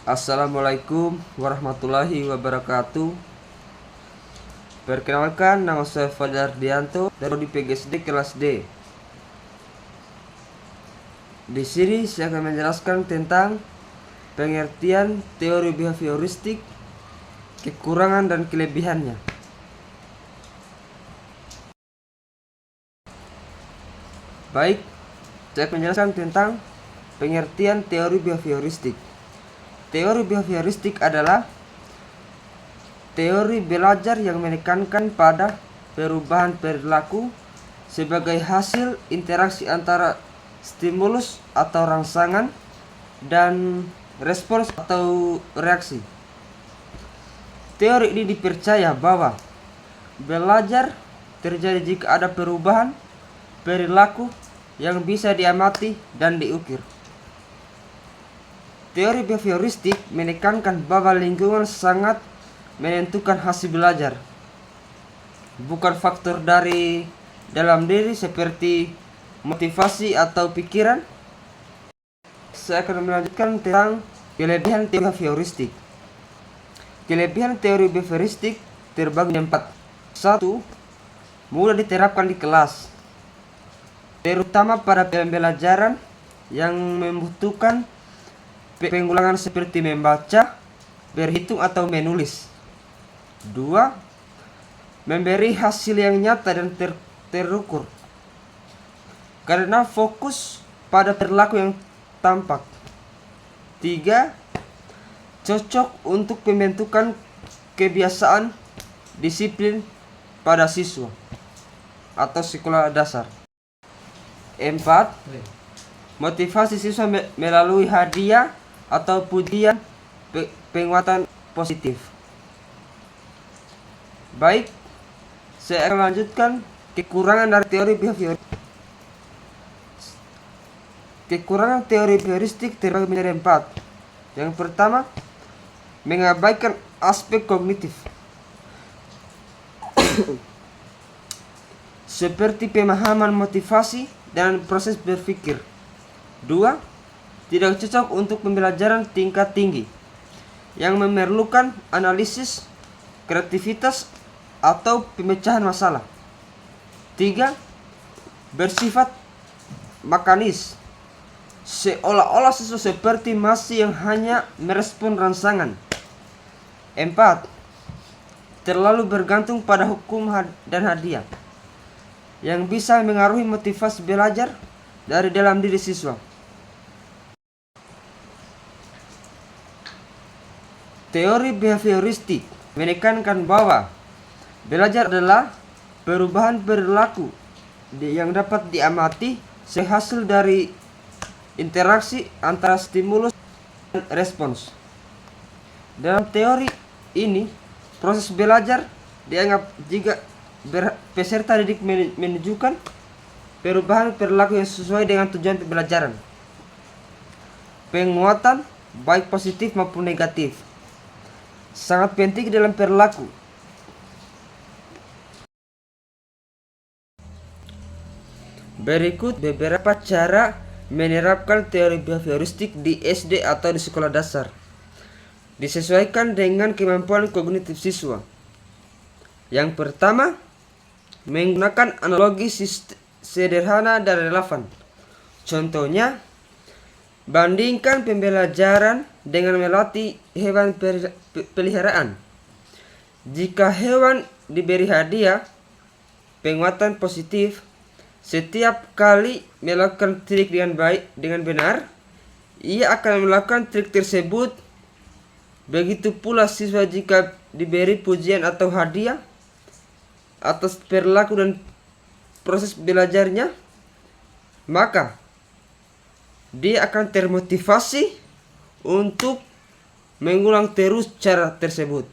Assalamualaikum warahmatullahi wabarakatuh. Perkenalkan, nama saya Fajar Dianto dari PGSD kelas D. Di sini saya akan menjelaskan tentang pengertian teori behavioristik, kekurangan dan kelebihannya. Baik, saya akan menjelaskan tentang pengertian teori behavioristik. Teori behavioristik adalah teori belajar yang menekankan pada perubahan perilaku sebagai hasil interaksi antara stimulus atau rangsangan dan respons atau reaksi. Teori ini dipercaya bahwa belajar terjadi jika ada perubahan perilaku yang bisa diamati dan diukir. Teori behavioristik menekankan bahwa lingkungan sangat menentukan hasil belajar, bukan faktor dari dalam diri seperti motivasi atau pikiran. Saya akan melanjutkan tentang kelebihan teori behavioristik. Kelebihan teori behavioristik terbagi empat. 1. Mudah diterapkan di kelas, terutama pada pembelajaran yang membutuhkan pengulangan seperti membaca, berhitung atau menulis. 2. Memberi hasil yang nyata dan terukur karena fokus pada perilaku yang tampak. 3. Cocok untuk pembentukan kebiasaan disiplin pada siswa atau sekolah dasar. 4. Motivasi siswa melalui hadiah atau pujian penguatan positif. Baik, saya akan lanjutkan kekurangan dari teori behavioristik. Kekurangan teori behavioristik terbagi menjadi 4. Yang pertama, mengabaikan aspek kognitif seperti pemahaman motivasi dan proses berpikir. 2. Tidak cocok untuk pembelajaran tingkat tinggi yang memerlukan analisis, kreativitas, atau pemecahan masalah. 3. Bersifat mekanis, seolah-olah siswa seperti masih yang hanya merespon rangsangan. 4. Terlalu bergantung pada hukum dan hadiah yang bisa mengaruhi motivasi belajar dari dalam diri siswa. Teori behavioristik menekankan bahwa belajar adalah perubahan perilaku yang dapat diamati sehasil dari interaksi antara stimulus dan respons. Dalam teori ini, proses belajar dianggap jika peserta didik menunjukkan perubahan perilaku yang sesuai dengan tujuan pembelajaran. Penguatan baik positif maupun negatif sangat penting dalam perilaku. Berikut beberapa cara menerapkan teori behavioristik di SD atau di sekolah dasar. Disesuaikan dengan kemampuan kognitif siswa. Yang pertama, menggunakan analogi sederhana dan relevan. Contohnya, bandingkan pembelajaran dengan melatih hewan peliharaan. Jika hewan diberi hadiah penguatan positif setiap kali melakukan trik dengan benar, ia akan melakukan trik tersebut. Begitu pula siswa jika diberi pujian atau hadiah atas perilaku dan proses belajarnya, maka dia akan termotivasi untuk mengulang terus cara tersebut.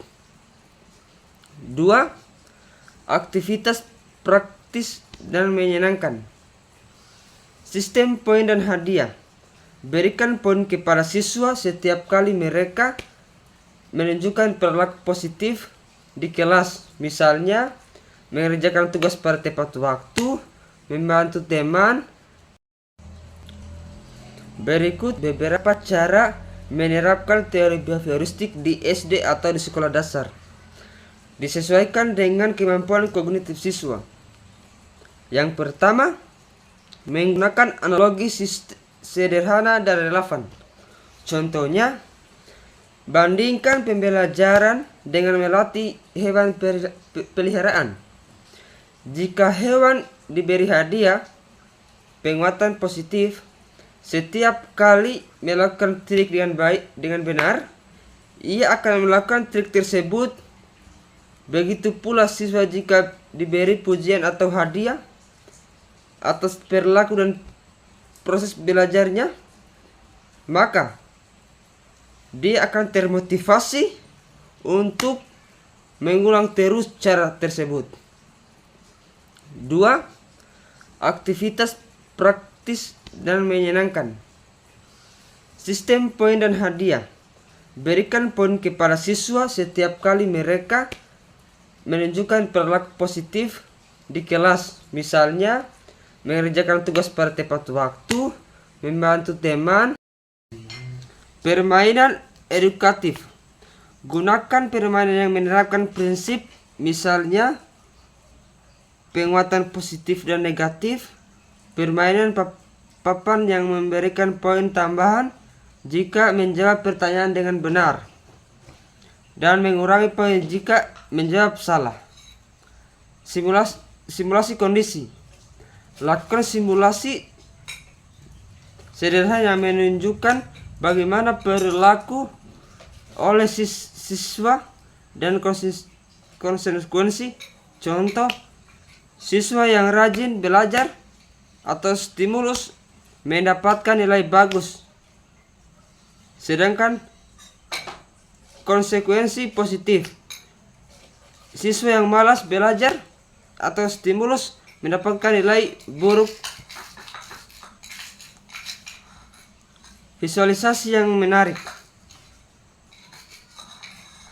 2. Aktivitas praktis dan menyenangkan. Sistem poin dan hadiah. Berikan poin kepada siswa setiap kali mereka menunjukkan perilaku positif di kelas. Misalnya, mengerjakan tugas pada tepat waktu, membantu teman. Berikut beberapa cara menerapkan teori behavioristik di SD atau di sekolah dasar. Disesuaikan dengan kemampuan kognitif siswa. Yang pertama, menggunakan analogi sederhana dan relevan. Contohnya, bandingkan pembelajaran dengan melatih hewan peliharaan. Jika hewan diberi hadiah, penguatan positif, setiap kali melakukan trik dengan benar, ia akan melakukan trik tersebut. Begitu pula siswa jika diberi pujian atau hadiah atas perilaku dan proses belajarnya, maka dia akan termotivasi untuk mengulang terus cara tersebut. 2. Aktivitas praktis dan menyenangkan. Sistem poin dan hadiah. Berikan poin kepada siswa setiap kali mereka menunjukkan perilaku positif di kelas. Misalnya, mengerjakan tugas pada tepat waktu, membantu teman. Permainan edukatif. Gunakan permainan yang menerapkan prinsip, misalnya penguatan positif dan negatif, permainan papan yang memberikan poin tambahan jika menjawab pertanyaan dengan benar, dan mengurangi poin jika menjawab salah. Simulasi kondisi. Lakukan simulasi sederhana yang menunjukkan bagaimana perilaku oleh siswa dan konsekuensi. Contoh, siswa yang rajin belajar atau stimulus mendapatkan nilai bagus, sedangkan konsekuensi positif, siswa yang malas belajar atau stimulus mendapatkan nilai buruk. Visualisasi yang menarik.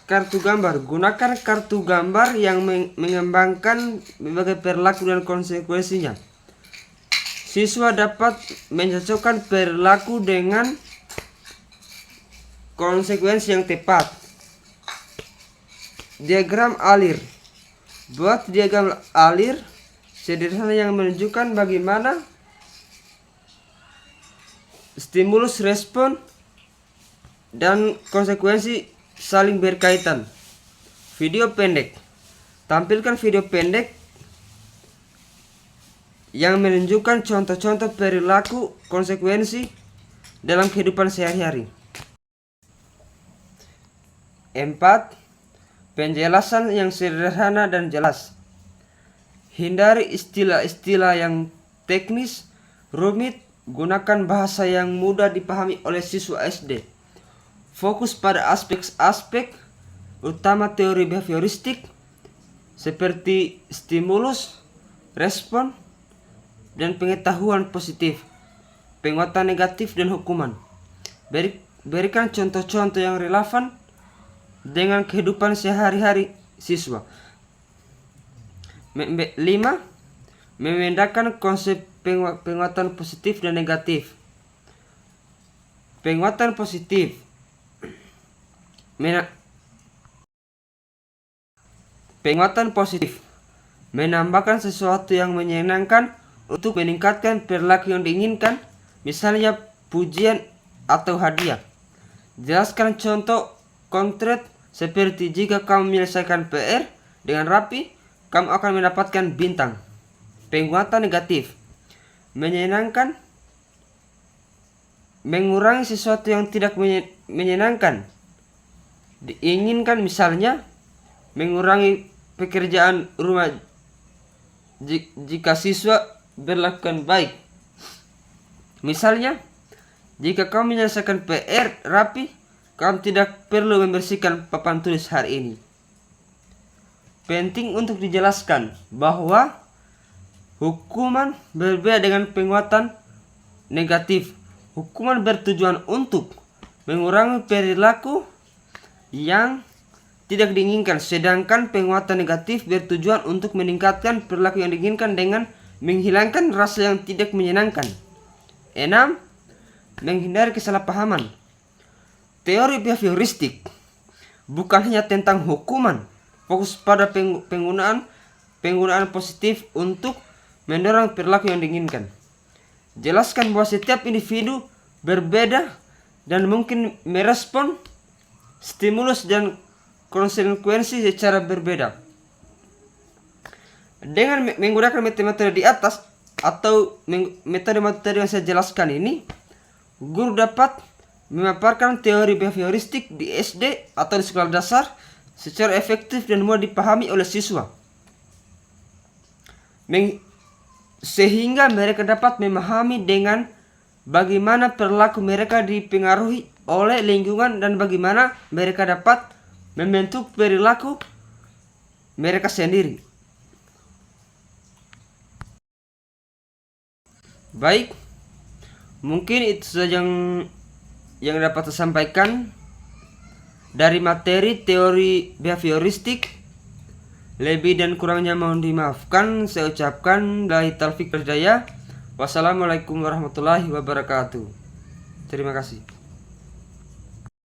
Kartu gambar. Gunakan kartu gambar yang mengembangkan berbagai perilaku dan konsekuensinya. Siswa dapat mencocokkan perilaku dengan konsekuensi yang tepat. Diagram alir. Buat diagram alir sederhana yang menunjukkan bagaimana stimulus, respon, dan konsekuensi saling berkaitan. Video pendek. Tampilkan video pendek yang menunjukkan contoh-contoh perilaku konsekuensi dalam kehidupan sehari-hari. 4. Penjelasan yang sederhana dan jelas. Hindari istilah-istilah yang teknis, rumit. Gunakan bahasa yang mudah dipahami oleh siswa SD. Fokus pada aspek-aspek utama teori behavioristik seperti stimulus, respon, dan pengetahuan positif, penguatan negatif, dan hukuman. Berikan contoh-contoh yang relevan dengan kehidupan sehari-hari siswa. 5. Membedakan konsep penguatan positif dan negatif. Penguatan positif menambahkan sesuatu yang menyenangkan untuk meningkatkan perilaku yang diinginkan, misalnya pujian atau hadiah. Jelaskan contoh konkret seperti jika kamu menyelesaikan PR dengan rapi, kamu akan mendapatkan bintang. Penguatan negatif menyenangkan, mengurangi sesuatu yang tidak menyenangkan diinginkan, misalnya mengurangi pekerjaan rumah jika siswa berlakukan baik. Misalnya, jika kamu menyelesaikan PR rapi, kamu tidak perlu membersihkan papan tulis hari ini. Penting untuk dijelaskan bahwa hukuman berbeda dengan penguatan negatif. Hukuman bertujuan untuk mengurangi perilaku yang tidak diinginkan, sedangkan penguatan negatif bertujuan untuk meningkatkan perilaku yang diinginkan dengan menghilangkan rasa yang tidak menyenangkan. 6. Menghindari kesalahpahaman. teori behavioristik bukan hanya tentang hukuman, fokus pada penggunaan positif untuk mendorong perilaku yang diinginkan. Jelaskan bahwa setiap individu berbeda dan mungkin merespon stimulus dan konsekuensi secara berbeda. Dengan menggunakan metode-metode di atas atau metode-metode yang saya jelaskan ini, guru dapat memaparkan teori behavioristik di SD atau di sekolah dasar secara efektif dan mudah dipahami oleh siswa, sehingga mereka dapat memahami dengan bagaimana perilaku mereka dipengaruhi oleh lingkungan dan bagaimana mereka dapat membentuk perilaku mereka sendiri. Baik, mungkin itu saja yang dapat saya sampaikan dari materi teori behavioristik. Lebih dan kurangnya mohon dimaafkan. Saya ucapkan billahi taufiq wal hidayah. Wassalamualaikum warahmatullahi wabarakatuh. Terima kasih.